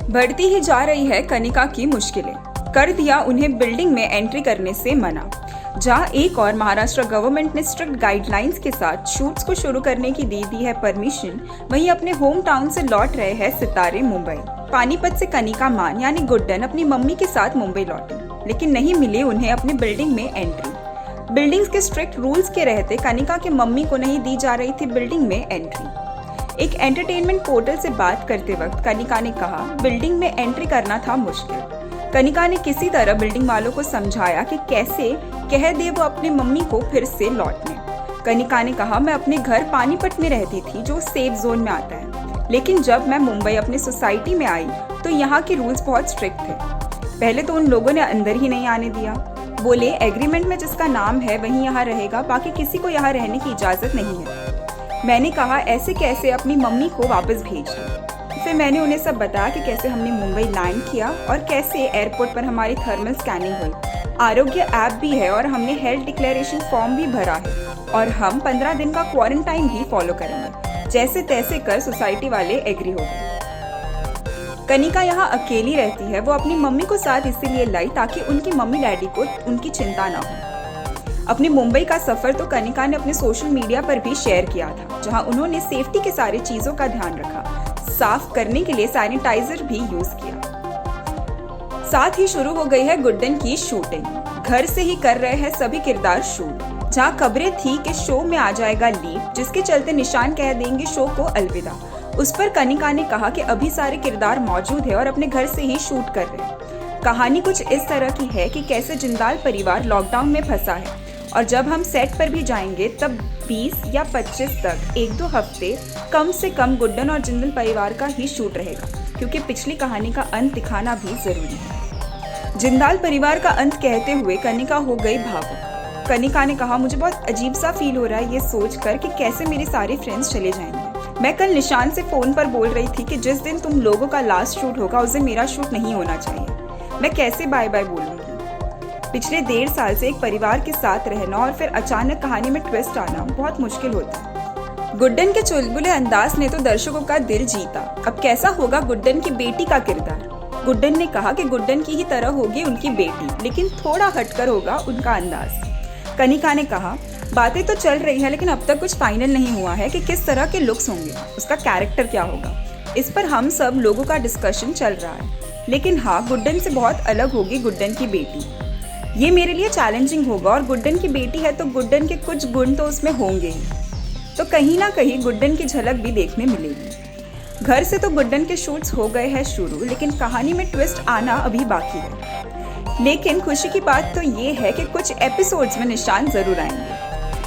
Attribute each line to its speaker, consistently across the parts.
Speaker 1: बढ़ती ही जा रही है कनिका की मुश्किलें। कर दिया उन्हें बिल्डिंग में एंट्री करने से मना। जहां एक और महाराष्ट्र गवर्नमेंट ने स्ट्रिक्ट गाइडलाइंस के साथ शूट्स को शुरू करने की दे दी है परमिशन, वहीं अपने होम टाउन से लौट रहे हैं सितारे मुंबई। पानीपत से कनिका मान यानी गुड्डन अपनी मम्मी के साथ मुंबई लौटी, लेकिन नहीं मिली उन्हें अपनी बिल्डिंग में एंट्री। बिल्डिंग्स के स्ट्रिक्ट रूल्स के रहते कनिका की मम्मी को नहीं दी जा रही थी बिल्डिंग में एंट्री। एक एंटरटेनमेंट पोर्टल से बात करते वक्त कनिका ने कहा, बिल्डिंग में एंट्री करना था मुश्किल। कनिका ने किसी तरह बिल्डिंग वालों को समझाया कि कैसे कह दे वो अपनी मम्मी को फिर से लौटने। कनिका ने कहा, मैं अपने घर पानीपत में रहती थी जो सेफ जोन में आता है, लेकिन जब मैं मुंबई अपनी सोसाइटी में आई तो यहाँ के रूल्स बहुत स्ट्रिक्ट थे। पहले तो उन लोगों ने अंदर ही नहीं आने दिया। बोले एग्रीमेंट में जिसका नाम है वही यहाँ रहेगा, बाकी किसी को यहाँ रहने की इजाज़त नहीं है। मैंने कहा ऐसे कैसे अपनी मम्मी को वापस भेज दूँ। फिर मैंने उन्हें सब बताया कि कैसे हमने मुंबई लैंड किया और कैसे एयरपोर्ट पर हमारी थर्मल स्कैनिंग हुई। आरोग्य ऐप भी है और हमने हेल्थ डिक्लेरेशन फॉर्म भी भरा है और हम 15 दिन का क्वारंटाइन भी फॉलो करेंगे। जैसे तैसे कर सोसाइटी वाले एग्री हो गए। कनिका यहाँ अकेली रहती है। वो अपनी मम्मी को साथ इसीलिए लाई ताकि उनकी मम्मी डैडी को उनकी चिंता ना हो। अपनी मुंबई का सफर तो कनिका ने अपने सोशल मीडिया पर भी शेयर किया था, जहाँ उन्होंने सेफ्टी के सारी चीजों का ध्यान रखा। साफ करने के लिए सैनिटाइजर भी यूज किया। साथ ही शुरू हो गई है गुड्डन की शूटिंग। घर से ही कर रहे हैं सभी किरदार शूट। जहां खबरें थी कि शो में आ जाएगा लीप, जिसके चलते निशान कह देंगे शो को अलविदा, उस पर कनिका ने कहा कि अभी सारे किरदार मौजूद है और अपने घर से ही शूट कर रहे हैं। कहानी कुछ इस तरह की है कि कैसे जिंदाल परिवार लॉकडाउन में फंसा है और जब हम सेट पर भी जाएंगे तब 20 या 25 तक 1-2 हफ्ते कम से कम गुड्डन और जिंदल परिवार का ही शूट रहेगा, क्योंकि पिछली कहानी का अंत दिखाना भी जरूरी है। जिंदाल परिवार का अंत कहते हुए कनिका हो गई भावुक। कनिका ने कहा, मुझे बहुत अजीब सा फील हो रहा है ये सोचकर कि कैसे मेरे सारे फ्रेंड्स चले जाएंगे। मैं कल निशान से फोन पर बोल रही थी कि जिस दिन तुम लोगों का लास्ट शूट होगा उस दिन मेरा शूट नहीं होना चाहिए। मैं कैसे बाय बाय बोलूंगी। पिछले 1.5 साल से एक परिवार के साथ रहना और फिर अचानक कहानी में ट्विस्ट आना बहुत मुश्किल होता है। गुड्डन के चुलबुले अंदाज ने तो दर्शकों का दिल जीता। अब कैसा होगा गुड्डन की बेटी का किरदार। गुड्डन ने कहा कि गुड्डन की ही तरह होगी उनकी बेटी, लेकिन थोड़ा हटकर होगा उनका अंदाज। कनिका ने कहा, बातें तो चल रही है लेकिन अब तक कुछ फाइनल नहीं हुआ है कि किस तरह के लुक्स होंगे, उसका कैरेक्टर क्या होगा। इस पर हम सब लोगों का डिस्कशन चल रहा है, लेकिन हाँ, गुड्डन से बहुत अलग होगी गुड्डन की बेटी। ये मेरे लिए चैलेंजिंग होगा और गुड्डन की बेटी है तो गुड्डन के कुछ गुण तो उसमें होंगे ही, तो कहीं ना कहीं गुड्डन की झलक भी देखने मिलेगी। घर से तो गुड्डन के शूट्स हो गए हैं शुरू, लेकिन कहानी में ट्विस्ट आना अभी बाकी है। लेकिन खुशी की बात तो ये है कि कुछ एपिसोड्स में निशान जरूर आएंगे।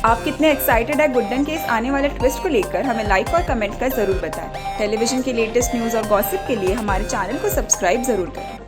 Speaker 1: आप कितने एक्साइटेड है गुड्डन के इस आने वाले ट्विस्ट को लेकर, हमें लाइक और कमेंट कर जरूर बताएं। टेलीविजन के लेटेस्ट न्यूज़ और गॉसिप के लिए हमारे चैनल को सब्सक्राइब जरूर करें।